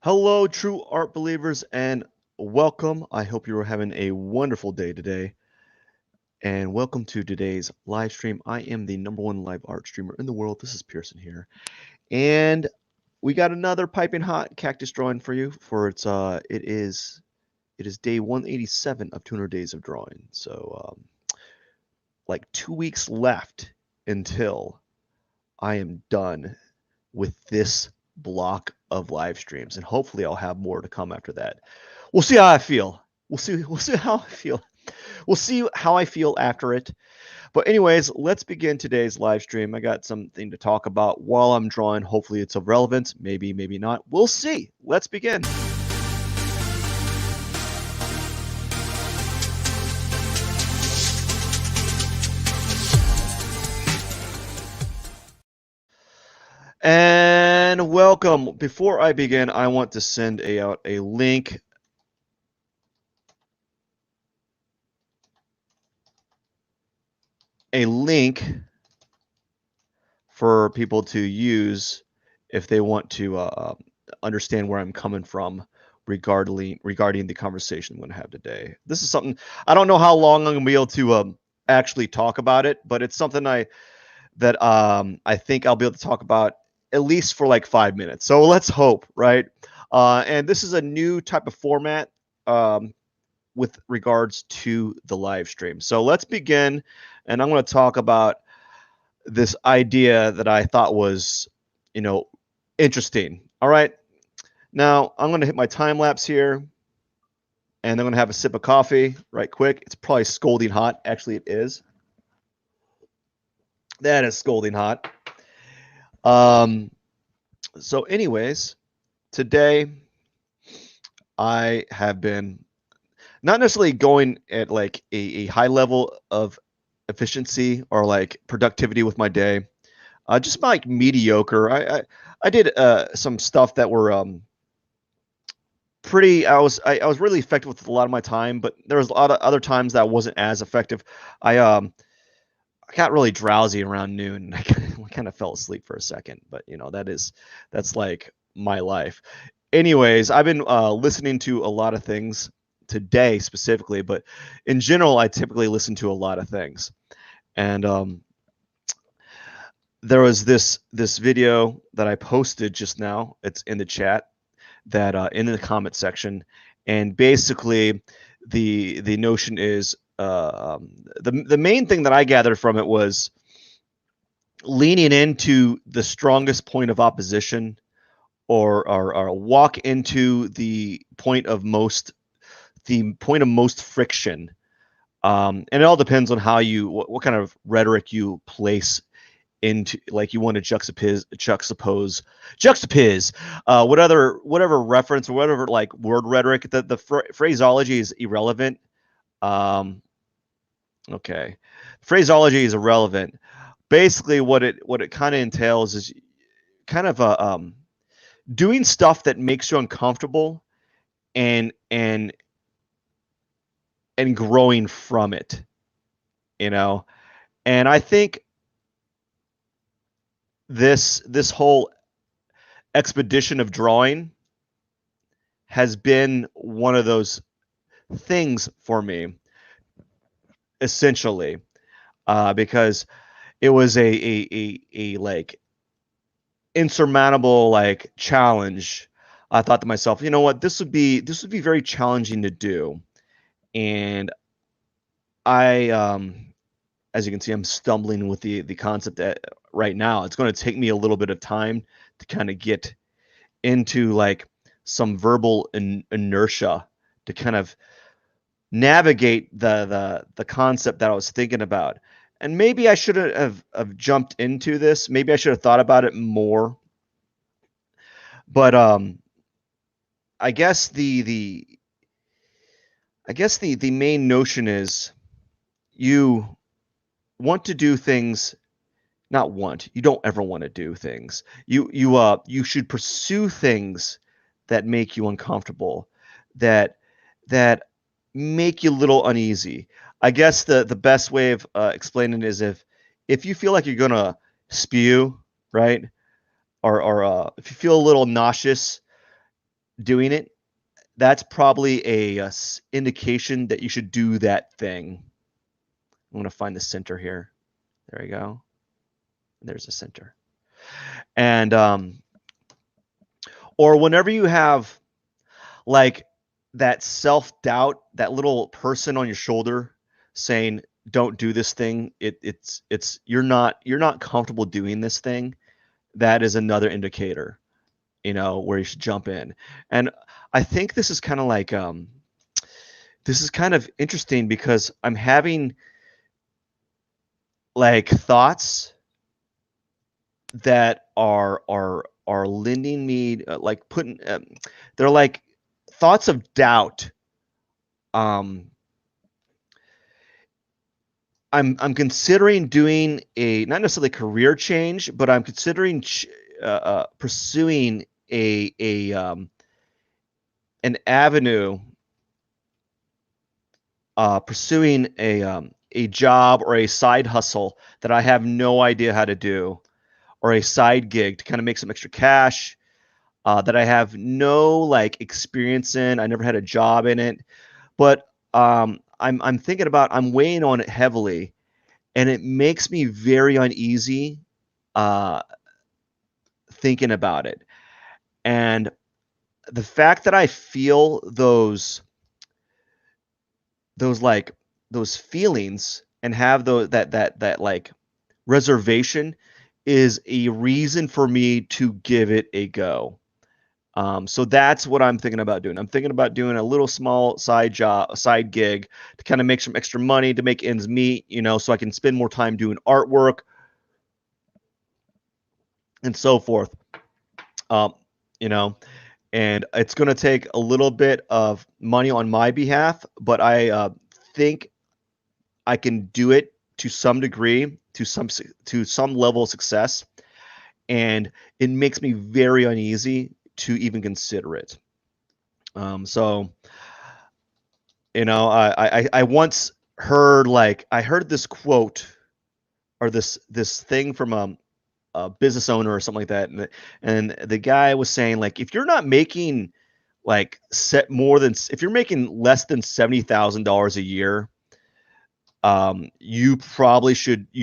Hello, true art believers, and welcome. I hope you are having a wonderful day today. And welcome to today's live stream. I am the #1 live art streamer in the world. This is Pierson here. And we got another piping hot cactus drawing for you for it is day 187 of 200 days of drawing. So like 2 weeks left until I am done with this block of live streams, and hopefully I'll have more to come after that. We'll see how I feel. We'll see how I feel. We'll see how I feel after it. But anyways, let's begin today's live stream. I got something to talk about while I'm drawing. Hopefully it's of relevance. Maybe not. We'll see. Let's begin. And welcome. Before I begin, I want to send out a link. For people to use if they want to understand where I'm coming from regarding the conversation I'm going to have today. This is something I don't know how long I'm going to be able to actually talk about it, but it's something I think I'll be able to talk about at least for like 5 minutes. So let's hope, right? And this is a new type of format with regards to the live stream. So let's begin, and I'm going to talk about this idea that I thought was, interesting. All right. Now I'm going to hit my time lapse here, and I'm going to have a sip of coffee right quick. It's probably scalding hot. Actually, it is. That is scalding hot. So anyways, today I have been not necessarily going at like a high level of efficiency or like productivity with my day. Just like mediocre. I did some stuff that were pretty. I was really effective with a lot of my time, but there was a lot of other times that I wasn't as effective. I got really drowsy around noon. I kind of fell asleep for a second, but that's like my life. Anyways, I've been listening to a lot of things today specifically, but in general, I typically listen to a lot of things. And there was this video that I posted just now. It's in the chat, that in the comment section, and basically the notion is the main thing that I gathered from it was leaning into the strongest point of opposition, or walk into the point of most friction. And it all depends on how what kind of rhetoric you place into, like, you want to juxtapose whatever reference or whatever like word rhetoric. The phraseology is irrelevant. Okay, phraseology is irrelevant. Basically, what it kind of entails is kind of doing stuff that makes you uncomfortable, and growing from it, and I think this whole expedition of drawing has been one of those things for me, essentially, because it was a like insurmountable like challenge. I thought to myself, you know what, this would be very challenging to do. And I as you can see, I'm stumbling with the concept that right now. It's going to take me a little bit of time to kind of get into like some verbal inertia to kind of navigate the concept that I was thinking about. And maybe I should have jumped into this. Maybe I should have thought about it more. But I guess the main notion is you want to do things. You don't ever want to do things. You should pursue things that make you uncomfortable, that make you a little uneasy. I guess the best way of explaining it is, if you feel like you're gonna spew, right, or if you feel a little nauseous, doing it, that's probably a indication that you should do that thing. I'm going to find the center here. There we go. There's a center. And or whenever you have like that self-doubt, that little person on your shoulder saying, "Don't do this thing. It's you're not comfortable doing this thing." That is another indicator, where you should jump in. And I think this is kind of like this is kind of interesting because I'm having like thoughts that are lending me like putting they're like thoughts of doubt. um I'm considering doing a not necessarily career change, but I'm considering pursuing a an avenue, pursuing a job or a side hustle that I have no idea how to do, or a side gig to kind of make some extra cash, that I have no like experience in. I never had a job in it, but I'm thinking about, I'm weighing on it heavily, and it makes me very uneasy uh, thinking about it. And the fact that I feel those like those feelings and have that like reservation is a reason for me to give it a go. So that's what I'm thinking about doing. I'm thinking about doing a little small side job, a side gig to kind of make some extra money to make ends meet, so I can spend more time doing artwork and so forth. Um, you know, and it's going to take a little bit of money on my behalf, but I think I can do it to some degree, to some level of success, and it makes me very uneasy to even consider it. So I once heard, like, I heard this quote, or this thing from a business owner or something like that, and the guy was saying, like, if you're not making like set more than if you're making less than $70,000 a year, you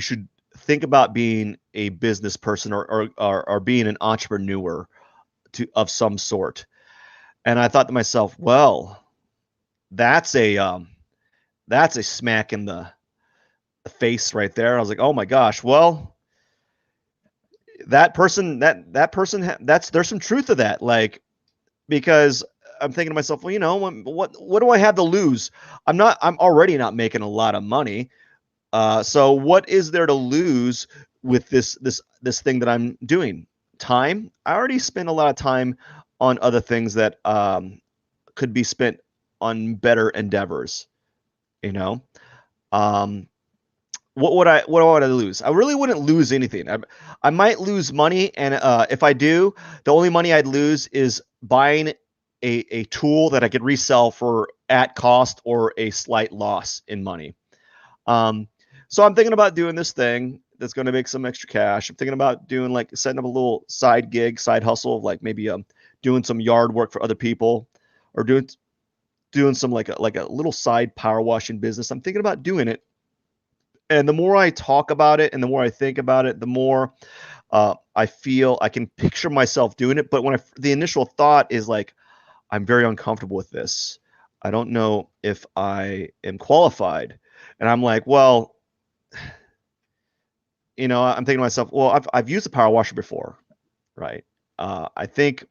should think about being a business person, or being an entrepreneur of some sort. And I thought to myself, well, that's a smack in the face right there. I was like, oh my gosh, well, that's there's some truth to that, like, because I'm thinking to myself, well, what do I have to lose? I'm already not making a lot of money. So what is there to lose with this thing that I'm doing? Time. I already spent a lot of time on other things that could be spent on better endeavors. You know, um, what would I lose? I really wouldn't lose anything. I might lose money, and if I do, the only money I'd lose is buying a tool that I could resell for at cost, or a slight loss in money. Um, so I'm thinking about doing this thing that's going to make some extra cash. I'm thinking about doing, like, setting up a little side gig, side hustle, like maybe doing some yard work for other people, or doing some like a little side power washing business. I'm thinking about doing it, and the more I talk about it and the more I think about it, the more I feel I can picture myself doing it. But the initial thought is like, I'm very uncomfortable with this. I don't know if I am qualified. And I'm like, well, I'm thinking to myself, well, I've used a power washer before, right? I think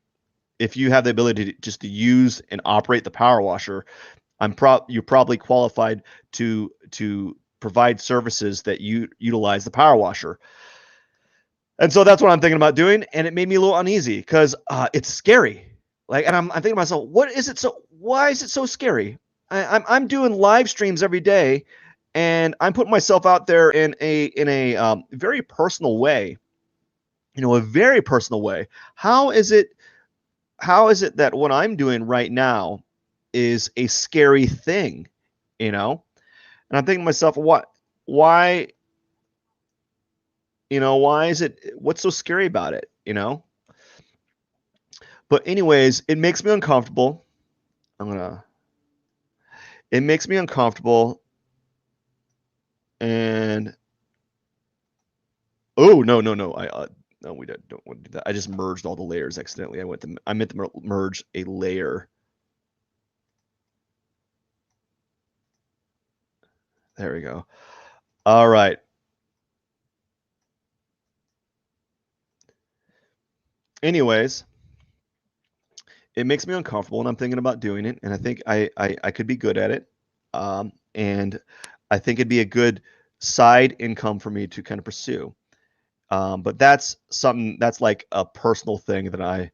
if you have the ability just to use and operate the power washer, you're probably qualified to provide services that you utilize the power washer. And so that's what I'm thinking about doing, and it made me a little uneasy because it's scary. Like, and I'm thinking to myself, what is it? So why is it so scary? I'm doing live streams every day, and I'm putting myself out there in a very personal way, a very personal way. How is it? How is it that what I'm doing right now is a scary thing? You know, and I'm thinking to myself, what? Why? Why is it? What's so scary about it? But anyways, it makes me uncomfortable. It makes me uncomfortable. And oh, no, no, no. No, we don't want to do that. I just merged all the layers accidentally. I meant to merge a layer. There we go. All right. Anyways, it makes me uncomfortable, and I'm thinking about doing it, and I think I could be good at it. And I think it'd be a good side income for me to kind of pursue. But that's something that's like a personal thing that I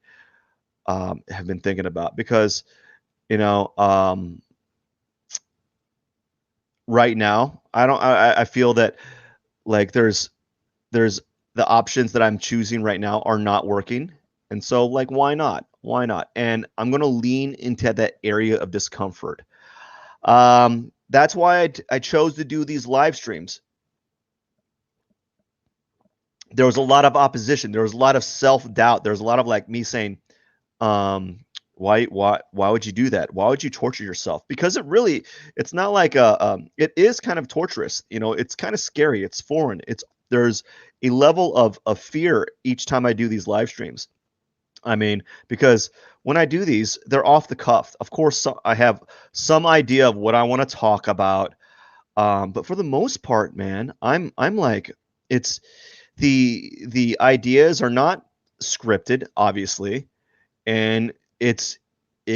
have been thinking about because, you know, right now I feel that like there's the options that I'm choosing right now are not working. And so like why not? Why not? And I'm going to lean into that area of discomfort. That's why I chose to do these live streams. There was a lot of opposition. There was a lot of self-doubt. There was a lot of like me saying, um, why would you do that? Why would you torture yourself? Because it's not like it is kind of torturous. You know, it's kind of scary. It's foreign. There's a level of fear each time I do these live streams. I mean, because when I do these, they're off the cuff. Of course, I have some idea of what I want to talk about, but for the most part, man, I'm like, it's the ideas are not scripted, obviously, and it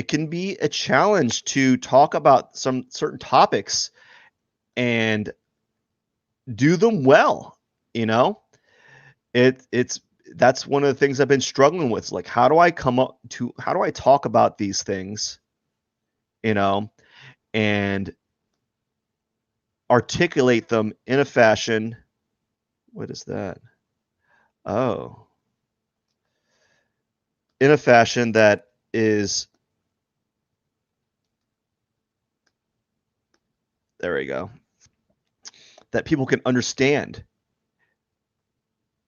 can be a challenge to talk about some certain topics and do them well. You know, it's that's one of the things I've been struggling with. Like, how do I talk about these things, you know, and articulate them in a fashion. What is that? Oh, in a fashion that is, there we go, that people can understand,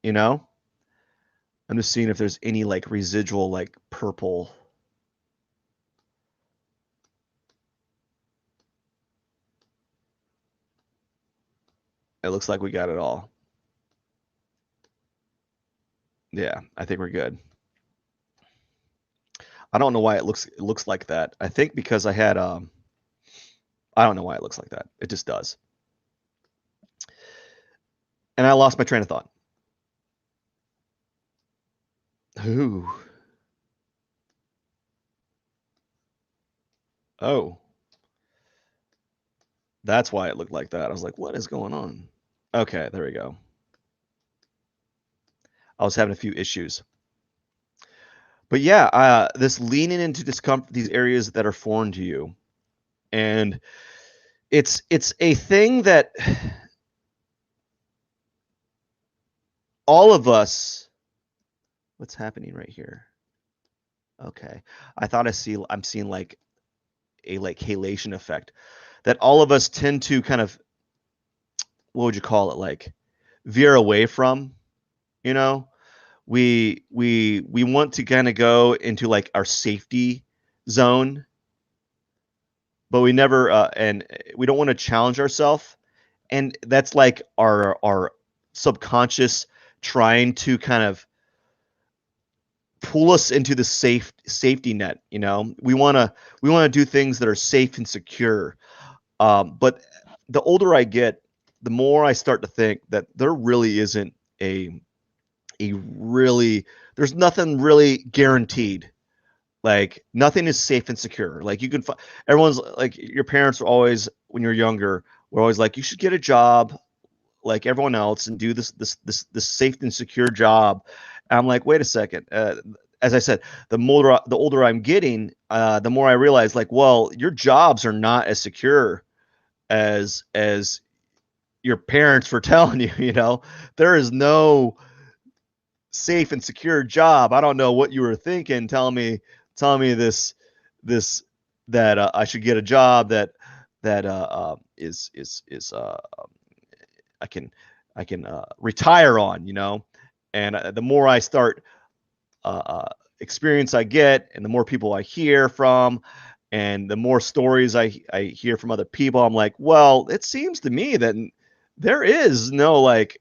you know? I'm just seeing if there's any like residual like purple. It looks like we got it all. Yeah, I think we're good. I don't know why it looks like that. I think because I don't know why it looks like that. It just does. And I lost my train of thought. Ooh. Oh, that's why it looked like that. I was like, what is going on? Okay, there we go. I was having a few issues. But yeah, this leaning into discomfort, these areas that are foreign to you, and it's a thing that all of us. What's happening right here? Okay, I thought I'm seeing like a like halation effect that all of us tend to kind of, what would you call it, like veer away from. You know, we want to kind of go into like our safety zone, but we never and we don't want to challenge ourselves, and that's like our subconscious trying to kind of pull us into the safety net. You know, we want to do things that are safe and secure. But the older I get, the more I start to think that there really isn't a really there's nothing really guaranteed. Like nothing is safe and secure. Like everyone's like, your parents are always, when you're younger, were always like, you should get a job like everyone else and do this safe and secure job. And I'm like, wait a second. As I said, the older I'm getting, the more I realize, like, well, your jobs are not as secure as your parents were telling you. You know, there is no safe and secure job. I don't know what you were thinking, telling me this that I should get a job that is I can retire on, you know. And the more I start experience I get and the more people I hear from and the more stories I hear from other people, I'm like, well, it seems to me that there is no like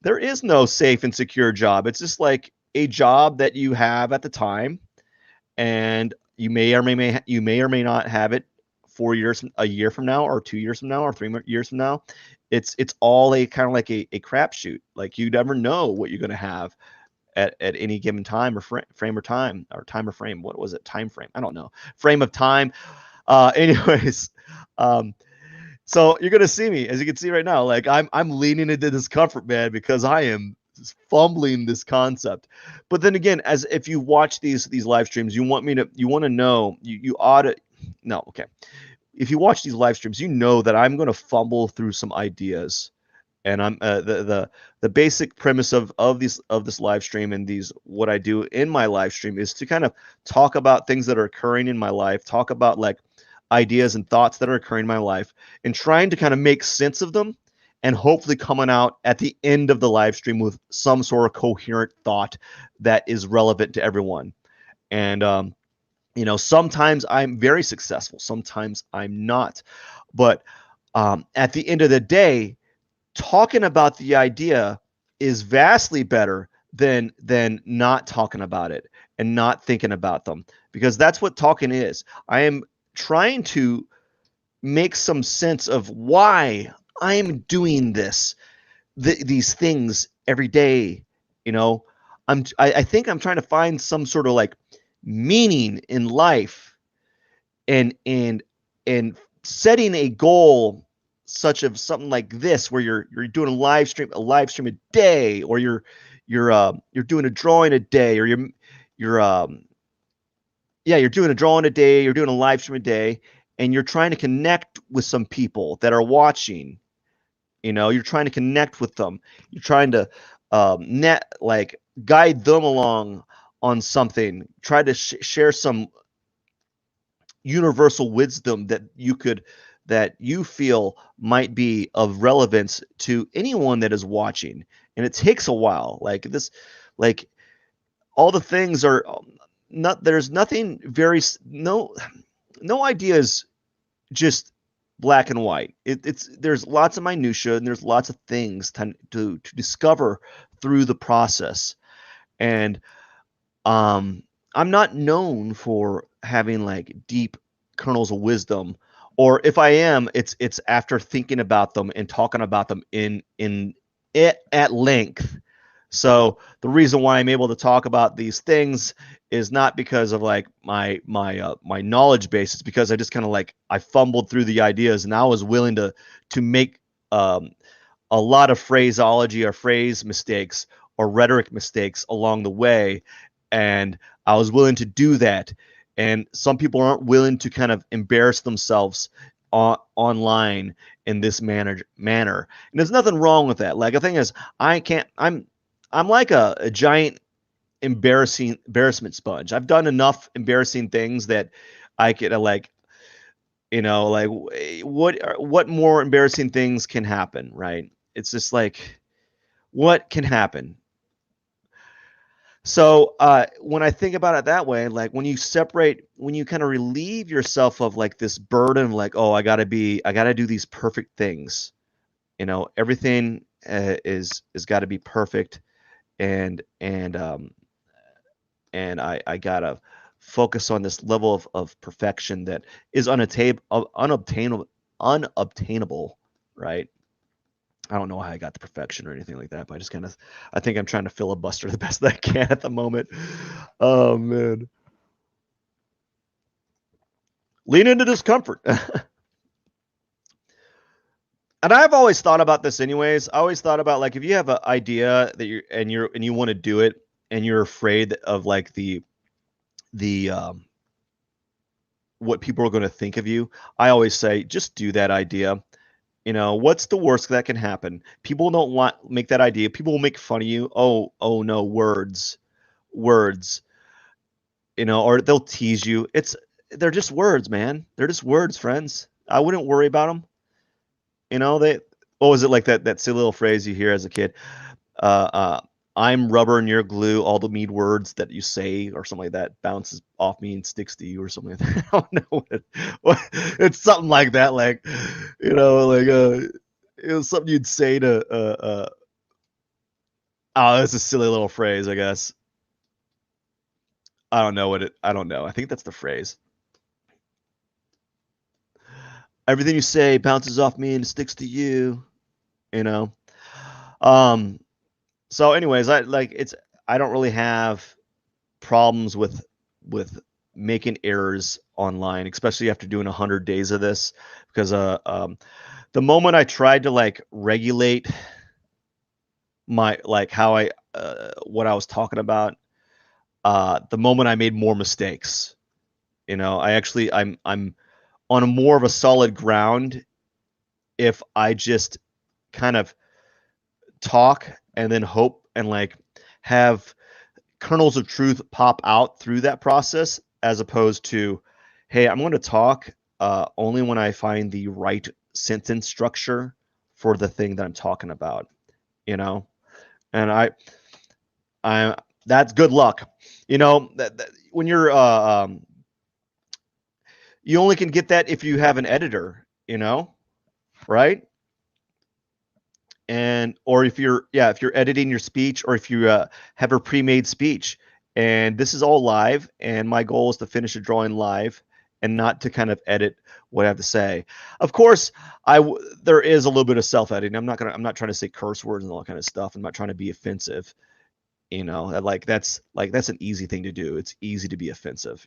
there is no safe and secure job. It's just like a job that you have at the time, and you may or may not have it 4 years, a year from now, or 2 years from now, or 3 years from now. It's all a kind of like a crapshoot. Like you never know what you're going to have at any given time or frame or time or time or frame. What was it? Time frame? I don't know. Frame of time. Anyways, um, so you're gonna see me, as you can see right now, like I'm leaning into discomfort, man, because I am fumbling this concept. But then again, as if you watch these live streams, you want to know you ought to no, okay. If you watch these live streams, you know that I'm going to fumble through some ideas, and I'm the basic premise of this live stream and these what I do in my live stream is to kind of talk about things that are occurring in my life, talk about like ideas and thoughts that are occurring in my life, and trying to kind of make sense of them, and hopefully coming out at the end of the live stream with some sort of coherent thought that is relevant to everyone. And sometimes I'm very successful, sometimes I'm not, but at the end of the day, talking about the idea is vastly better than not talking about it and not thinking about them, because that's what talking is. I am trying to make some sense of why I'm doing these things every day. You know, I think I'm trying to find some sort of like meaning in life, and setting a goal such of something like this, where you're doing a live stream a day, or you're doing a drawing a day, or you're you're doing a drawing a day, you're doing a live stream a day, and you're trying to connect with some people that are watching. You're trying to connect with them. You're trying to net like guide them along on something. Try to share some universal wisdom that you feel might be of relevance to anyone that is watching. And it takes a while. Like this, like all the things are not. There's nothing very no ideas just black and white. It's there's lots of minutia, and there's lots of things to discover through the process. And I'm not known for having like deep kernels of wisdom, or if I am, it's after thinking about them and talking about them in it at length. So the reason why I'm able to talk about these things is not because of like my knowledge base. It's because I just kind of like I fumbled through the ideas, and I was willing to make a lot of phraseology or phrase mistakes or rhetoric mistakes along the way, and I was willing to do that. And some people aren't willing to kind of embarrass themselves online in this manner. And there's nothing wrong with that. Like the thing is, I can't. I'm like a giant embarrassment sponge. I've done enough embarrassing things that I could like, like what more embarrassing things can happen, right? It's just like what can happen. So when I think about it that way, like when you kind of relieve yourself of like this burden of like, oh, I gotta do these perfect things. Everything is got to be perfect, and I gotta focus on this level of perfection that is unobtainable, right? I don't know how I got the perfection or anything like that, but I think I'm trying to filibuster the best that I can at the moment. Oh man. Lean into discomfort. And I've always thought about this anyways. I always thought about like if you have an idea that you want to do it, and you're afraid of like the what people are going to think of you. I always say just do that idea. What's the worst that can happen? People don't make that idea. People will make fun of you. Oh no, words, or they'll tease you. They're just words, man. They're just words, friends. I wouldn't worry about them. They, what was it like that silly little phrase you hear as a kid? I'm rubber and you're glue. All the mean words that you say or something like that bounces off me and sticks to you or something like that. I don't know it's something like that. Like, like it was something you'd say to oh, it's a silly little phrase, I guess. I don't know. I think that's the phrase. Everything you say bounces off me and sticks to you, you know. Um so anyways, I don't really have problems with making errors online, especially after doing 100 days of this, because the moment I tried to like regulate my like how I what I was talking about, the moment I made more mistakes, I'm on a more of a solid ground if I just kind of talk and then hope and like have kernels of truth pop out through that process, as opposed to, hey, I'm going to talk only when I find the right sentence structure for the thing that I'm talking about, and I that's good luck, that when you're you only can get that if you have an editor, right? And or if you're editing your speech, or if you have a pre-made speech, and this is all live, and my goal is to finish a drawing live and not to kind of edit what I have to say. Of course, there is a little bit of self-editing. I'm not trying to say curse words and all that kind of stuff. I'm not trying to be offensive, that's an easy thing to do. It's easy to be offensive,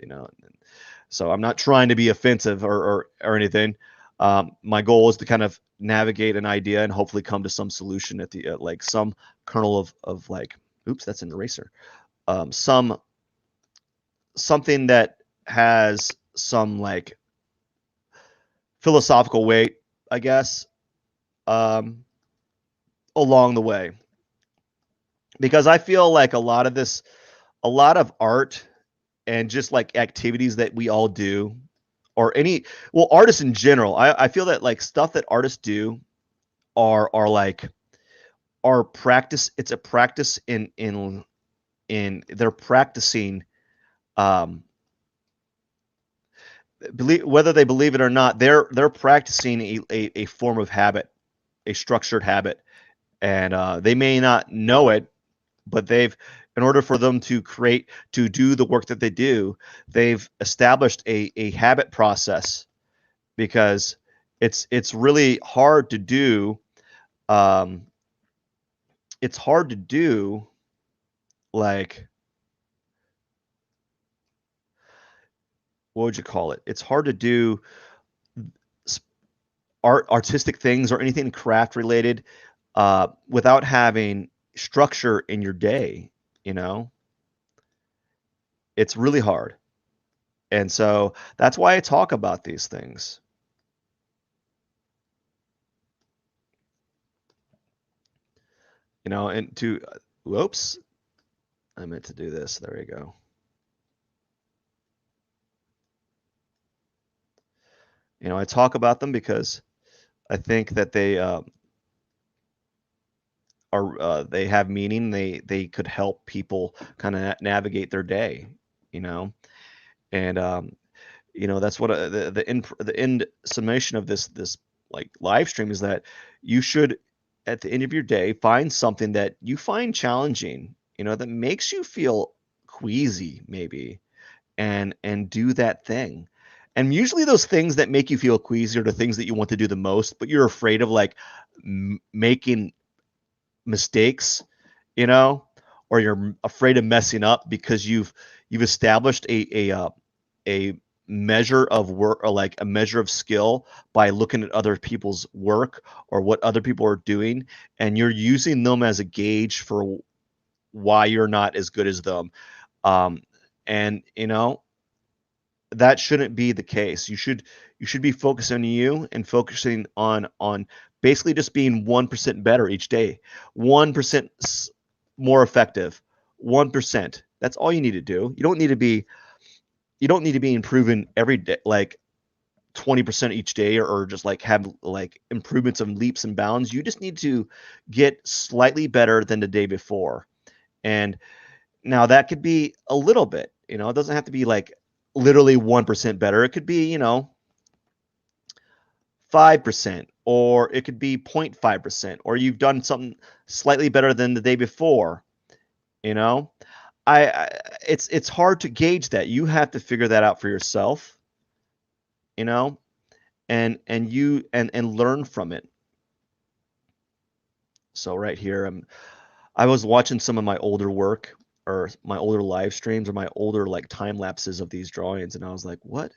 so I'm not trying to be offensive or anything. My goal is to kind of navigate an idea and hopefully come to some solution at the like some kernel of like, oops, that's an eraser. Something that has some like philosophical weight, I guess, along the way, because I feel like a lot of art and just like activities that we all do, or artists in general, I feel that like stuff that artists do are like are practice. It's a practice in they're practicing, um whether they believe it or not, they're practicing a form of habit, a structured habit, and they may not know it, but in order for them to do the work that they do, they've established a habit process, because it's really hard to do. um it's hard to do, like, what would you call it? It's hard to do artistic things or anything craft related, without having structure in your day. You know, it's really hard, and so that's why I talk about these things. And to whoops, I meant to do this. There you go. I talk about them because I think that they have meaning. They could help people kind of navigate their day, you know, and that's what the end summation of this like live stream is, that you should, at the end of your day, find something that you find challenging, that makes you feel queasy maybe, and do that thing. And usually those things that make you feel queasy are the things that you want to do the most, but you're afraid of like making mistakes, you know, or you're afraid of messing up because you've established a measure of work, or like a measure of skill, by looking at other people's work or what other people are doing, and you're using them as a gauge for why you're not as good as them. um, and that shouldn't be the case. You should be focusing on you and focusing on basically just being 1% better each day, 1% more effective, 1%. That's all you need to do. You don't need to be improving every day, like 20% each day, or just like have like improvements of leaps and bounds. You just need to get slightly better than the day before. And now that could be a little bit, it doesn't have to be like literally 1% better. It could be, 5%, or it could be 0.5%, or you've done something slightly better than the day before, you know? I it's hard to gauge that. You have to figure that out for yourself, you know, and learn from it. So right here, I was watching some of my older work, or my older live streams, or my older like time lapses of these drawings, and I was like, what?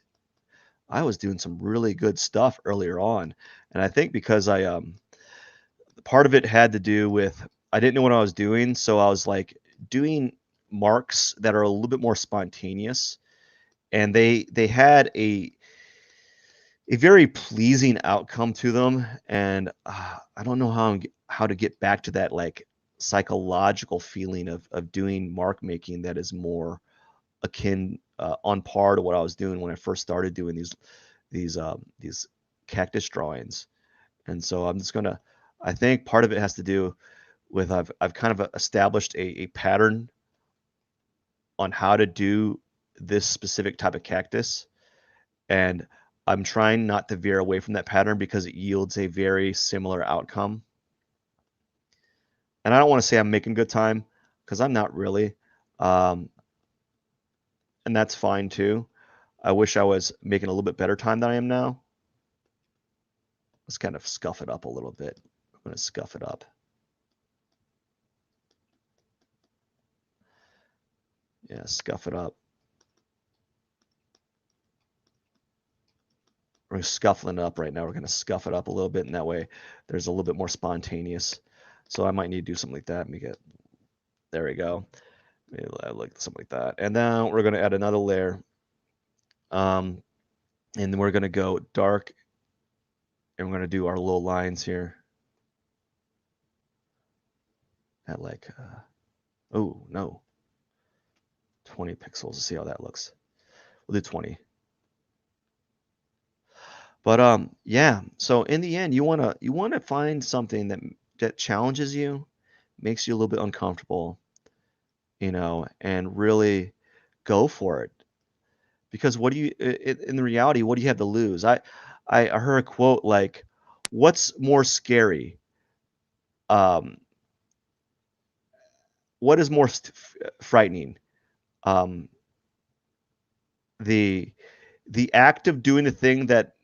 I was doing some really good stuff earlier on. And I think because part of it had to do with I didn't know what I was doing, so I was like doing marks that are a little bit more spontaneous, and they had a very pleasing outcome to them. And I don't know how to get back to that like psychological feeling of doing mark making that is more akin, on par to what I was doing when I first started doing these cactus drawings. And so I think part of it has to do with I've kind of established a pattern on how to do this specific type of cactus, and I'm trying not to veer away from that pattern because it yields a very similar outcome. And I don't want to say I'm making good time, because I'm not really, um, and that's fine too. I wish I was making a little bit better time than I am now. Let's kind of scuff it up a little bit. I'm going to scuff it up. Yeah, scuff it up. We're scuffling it up right now. We're going to scuff it up a little bit, and that way there's a little bit more spontaneous. So I might need to do something like that. There we go. Maybe like something like that. And then we're going to add another layer. And then we're going to go dark, and we're going to do our little lines here. At like, oh no, 20 pixels. Let's see how that looks. We'll do 20. But yeah. So in the end, you wanna find something that challenges you, makes you a little bit uncomfortable, and really go for it. Because what do you in the reality, what do you have to lose? I heard a quote like, "What's more scary? Um, what is more frightening? Um, the the act of doing the thing that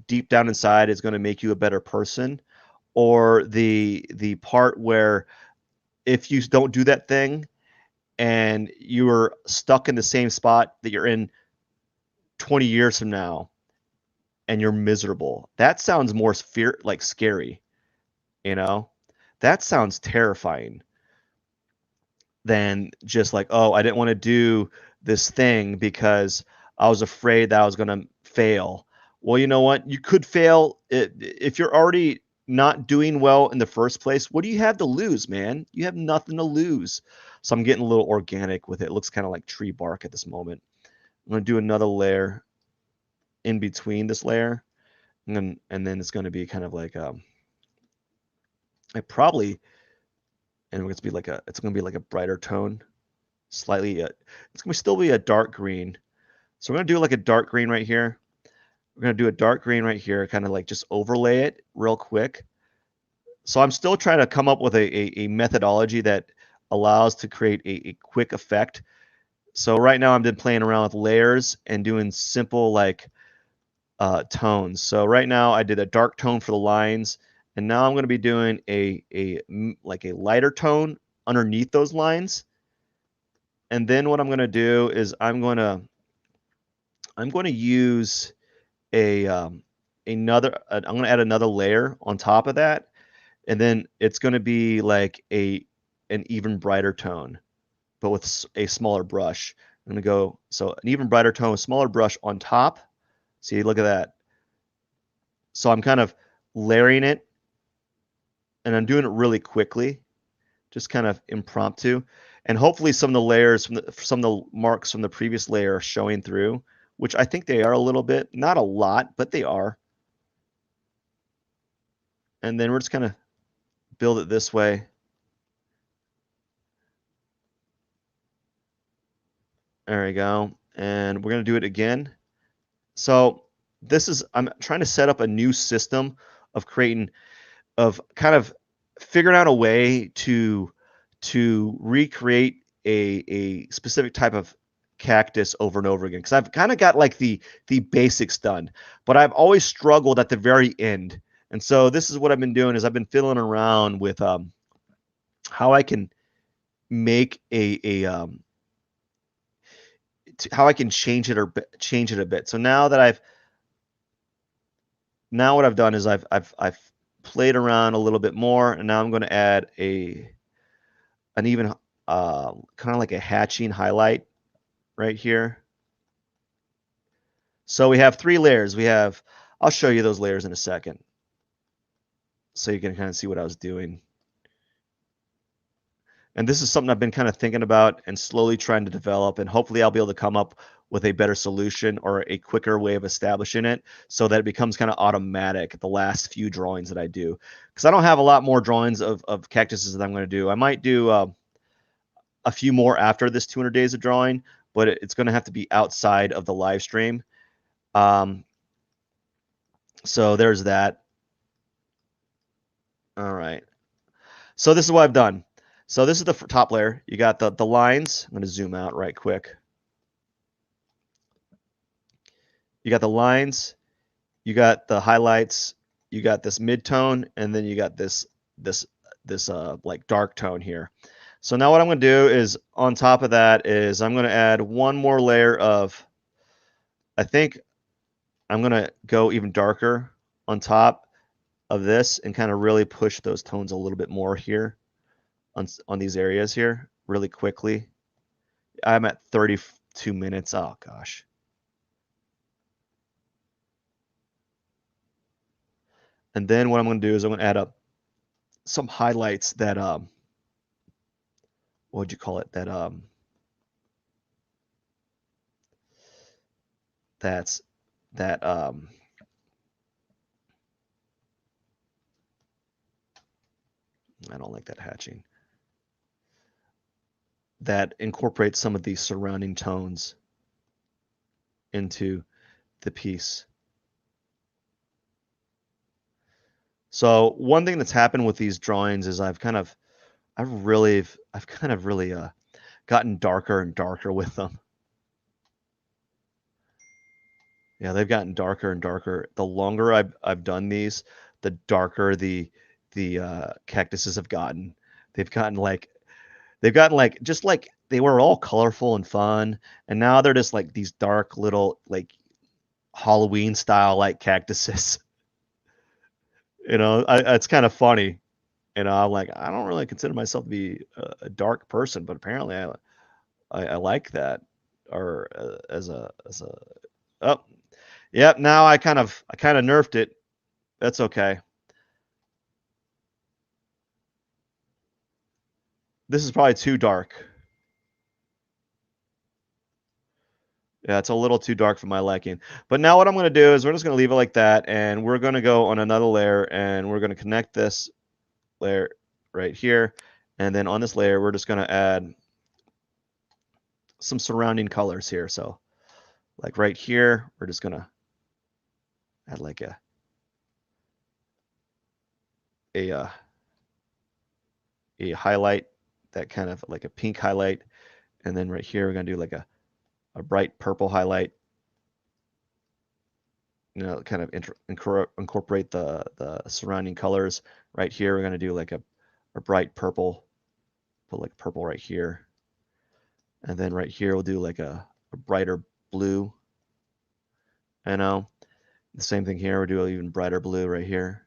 deep down inside is going to make you a better person, or the part where if you don't do that thing and you're stuck in the same spot that you're in 20 years from now and you're miserable. That sounds more scary, you know? That sounds terrifying than just like, oh, I didn't want to do this thing because I was afraid that I was going to fail. Well, you know what? You could fail if you're already not doing well in the first place. What do you have to lose, man? You have nothing to lose. So I'm getting a little organic with it. It looks kind of like tree bark at this moment. I'm going to do another layer in between this layer, and then it's going to be kind of like I probably and it's going to be like a brighter tone, slightly. It's going to still be a dark green. So we're going to do like a dark green right here. We're going to do a dark green right here, kind of like just overlay it real quick. So I'm still trying to come up with a methodology that allows to create a quick effect. So right now I've been playing around with layers and doing simple like tones. So right now I did a dark tone for the lines, and now I'm going to be doing like a lighter tone underneath those lines. And then what I'm going to do is I'm going to use I'm going to add another layer on top of that, and then it's going to be like an even brighter tone, but with a smaller brush. I'm going to go so an even brighter tone, smaller brush on top. See, look at that. So I'm kind of layering it, and I'm doing it really quickly, just kind of impromptu. And hopefully some of the layers some of the marks from the previous layer are showing through, which I think they are a little bit, not a lot, but they are. And then we're just going to build it this way. There we go. And we're going to do it again. So I'm trying to set up a new system of kind of figuring out a way to recreate a specific type of cactus over and over again, because I've kind of got like the basics done, but I've always struggled at the very end. And so this is what I've been doing is I've been fiddling around with how I can make how I can change it a bit. So now what I've done is I've played around a little bit more, and now I'm going to add an even kind of like a hatching highlight right here. So we have 3 layers. I'll show you those layers in a second, so you can kind of see what I was doing. And this is something I've been kind of thinking about and slowly trying to develop, and hopefully I'll be able to come up with a better solution or a quicker way of establishing it so that it becomes kind of automatic the last few drawings that I do. Because I don't have a lot more drawings of cactuses that I'm going to do. I might do a few more after this 200 days of drawing, but it's going to have to be outside of the live stream. So there's that. All right. So this is what I've done. So this is the top layer. You got the lines. I'm going to zoom out right quick. You got the lines. You got the highlights. You got this mid-tone, and then you got this like dark tone here. So now what I'm going to do is on top of that is I'm going to add one more layer of, I think I'm going to go even darker on top of this and kind of really push those tones a little bit more here on these areas here really quickly. I'm at 32 minutes. Oh gosh. And then what I'm going to do is I'm going to add up some highlights that what would you call it? That's that I don't like that hatching. That incorporates some of these surrounding tones into the piece. So one thing that's happened with these drawings is I've kind of really gotten darker and darker with them. Yeah, they've gotten darker and darker. The longer I've done these, the darker the cactuses have gotten. They've gotten like just like they were all colorful and fun, and now they're just like these dark little like Halloween style like cactuses. It's kind of funny. I'm like, I don't really consider myself to be a dark person, but apparently I like that. Or oh, yep. Now I kind of nerfed it. That's okay. This is probably too dark. Yeah, it's a little too dark for my liking. But now what I'm going to do is we're just going to leave it like that, and we're going to go on another layer, and we're going to connect this layer right here, and then on this layer we're just going to add some surrounding colors here. So like right here, we're just going to add like a highlight, that kind of like a pink highlight, and then right here we're going to do like a bright purple highlight. Kind of incorporate the surrounding colors. Right here we're going to do like a bright purple, put like purple right here, and then right here we'll do like a brighter blue. The same thing here, we'll do an even brighter blue right here.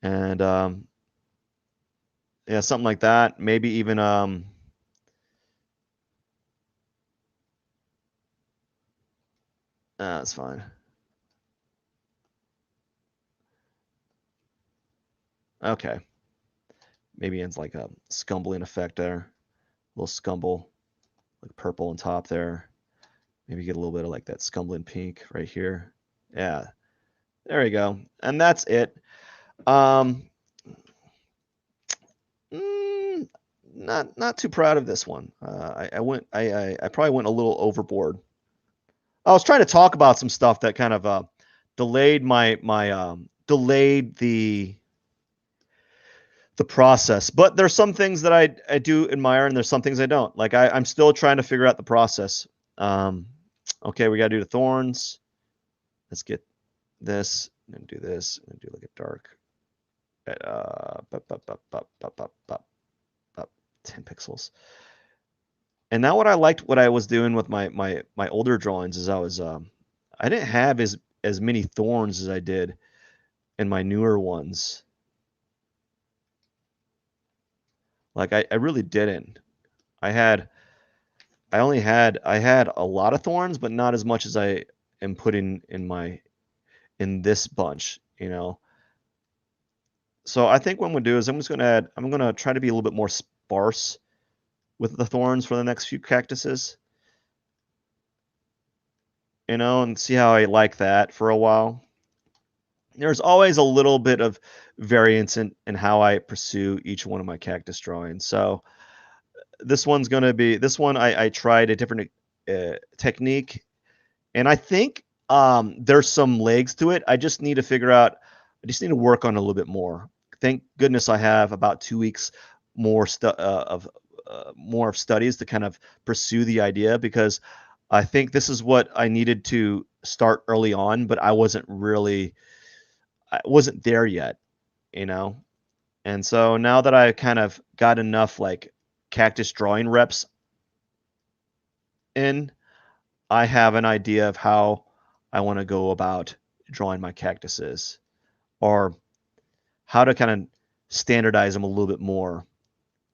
And yeah, something like that. Maybe even that's fine. Okay. Maybe it's like a scumbling effect there. A little scumble, like purple on top there. Maybe get a little bit of like that scumbling pink right here. Yeah. There you go. And that's it. Um, not too proud of this one. I probably went a little overboard. I was trying to talk about some stuff that kind of delayed delayed the process. But there's some things that I do admire, and there's some things I don't. Like I'm still trying to figure out the process. Okay, we got to do the thorns. Let's get this and do this and do like a dark. 10 pixels. And now what I was doing with my older drawings is I didn't have as many thorns as I did in my newer ones. Like I really didn't. I had I had a lot of thorns, but not as much as I am putting in this bunch, you know. So I think what I'm gonna do is I'm gonna try to be a little bit more sparse with the thorns for the next few cactuses. You know, and see how I like that for a while. There's always a little bit of variance in how I pursue each one of my cactus drawings. So this one I tried a different technique, and I think there's some legs to it. I just need to work on it a little bit more. Thank goodness I have about 2 weeks more more of studies to kind of pursue the idea, because I think this is what I needed to start early on, but I wasn't there yet, you know? And so now that I kind of got enough like cactus drawing reps in, I have an idea of how I want to go about drawing my cactuses, or how to kind of standardize them a little bit more,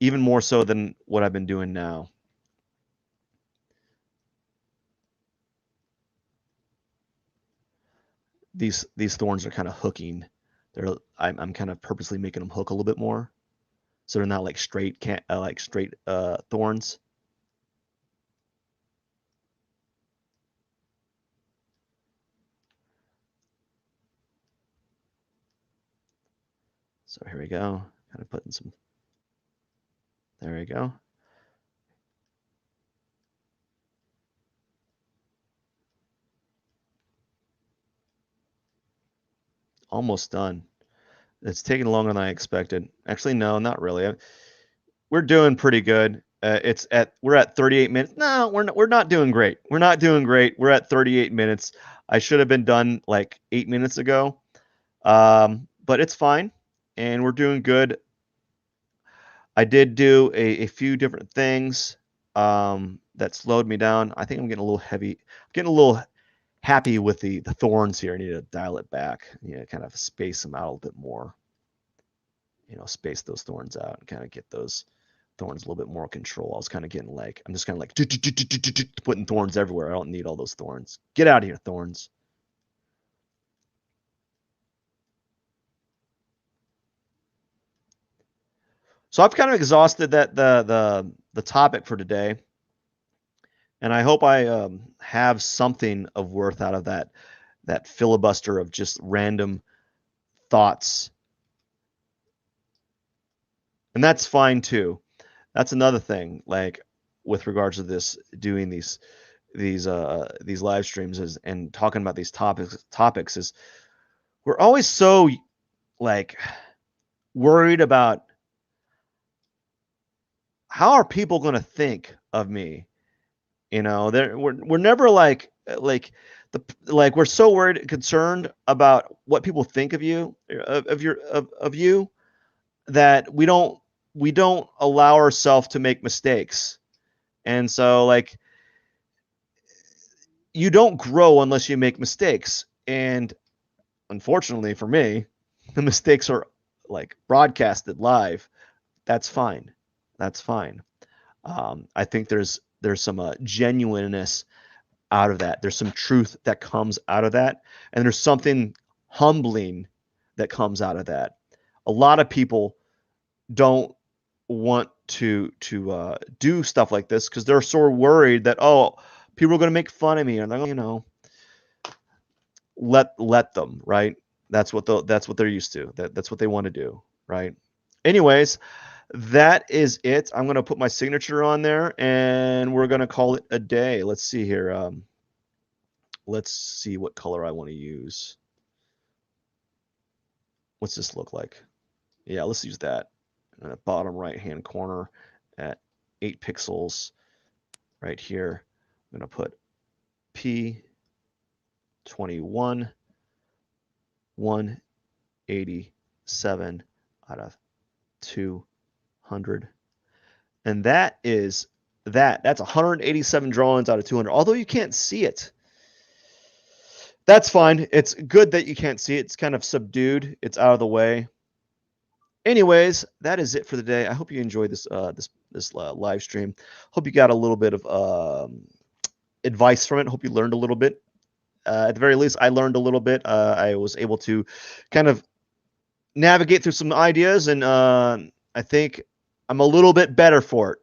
even more so than what I've been doing now. These thorns are kind of hooking. I'm kind of purposely making them hook a little bit more, so they're not like straight thorns. So here we go. Kind of putting some. There we go. Almost done. It's taking longer than I expected. Actually, no, not really. We're doing pretty good. We're at 38 minutes. No, we're not doing great. We're not doing great. We're at 38 minutes. I should have been done like 8 minutes ago. But it's fine, and we're doing good. I did do a few different things that slowed me down. I think I'm getting a little heavy, getting a little happy with the thorns here. I need to dial it back. You know, kind of space them out a little bit more. You know, space those thorns out and kind of get those thorns a little bit more control. I was kind of getting like, I'm just kind of like putting thorns everywhere. I don't need all those thorns. Get out of here, thorns. So I've kind of exhausted the topic for today, and I hope I have something of worth out of that filibuster of just random thoughts, and that's fine too. That's another thing, like with regards to this doing these live streams and talking about these topics is we're always so like worried about how are people going to think of me. You know, we're never like we're so worried and concerned about what people think of you, of you, that we don't allow ourselves to make mistakes. And so like you don't grow unless you make mistakes. And unfortunately for me, the mistakes are like broadcasted live. That's fine. That's fine. I think there's some genuineness out of that. There's some truth that comes out of that, and there's something humbling that comes out of that. A lot of people don't want to do stuff like this because they're so worried that, oh, people are going to make fun of me, and they're, you know, let them, right? That's what they're used to. That's what they want to do, right? Anyways, that is it. I'm going to put my signature on there and we're going to call it a day. Let's see here. Let's see what color I want to use. What's this look like? Yeah, let's use that. Bottom right hand corner at 8 pixels right here. I'm going to put P21 187 out of 200. And that is that. That's 187 drawings out of 200. Although you can't see it. That's fine. It's good that you can't see it. It's kind of subdued. It's out of the way. Anyways, that is it for the day. I hope you enjoyed this live stream. Hope you got a little bit of advice from it. Hope you learned a little bit. At the very least, I learned a little bit. I was able to kind of navigate through some ideas, and I think I'm a little bit better for it.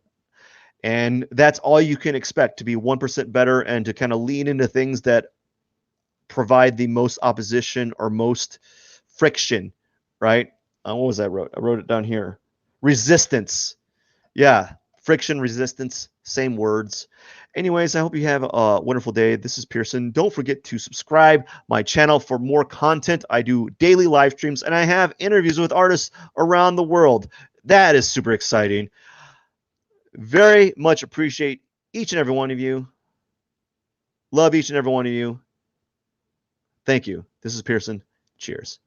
And that's all you can expect, to be 1% better and to kind of lean into things that provide the most opposition or most friction, right? What was that I wrote? I wrote it down here. Resistance. Yeah, friction, resistance, same words. Anyways, I hope you have a wonderful day. This is Pierson. Don't forget to subscribe my channel for more content. I do daily live streams and I have interviews with artists around the world. That is super exciting. Very much appreciate each and every one of you. Love each and every one of you. Thank you. This is Pierson. Cheers.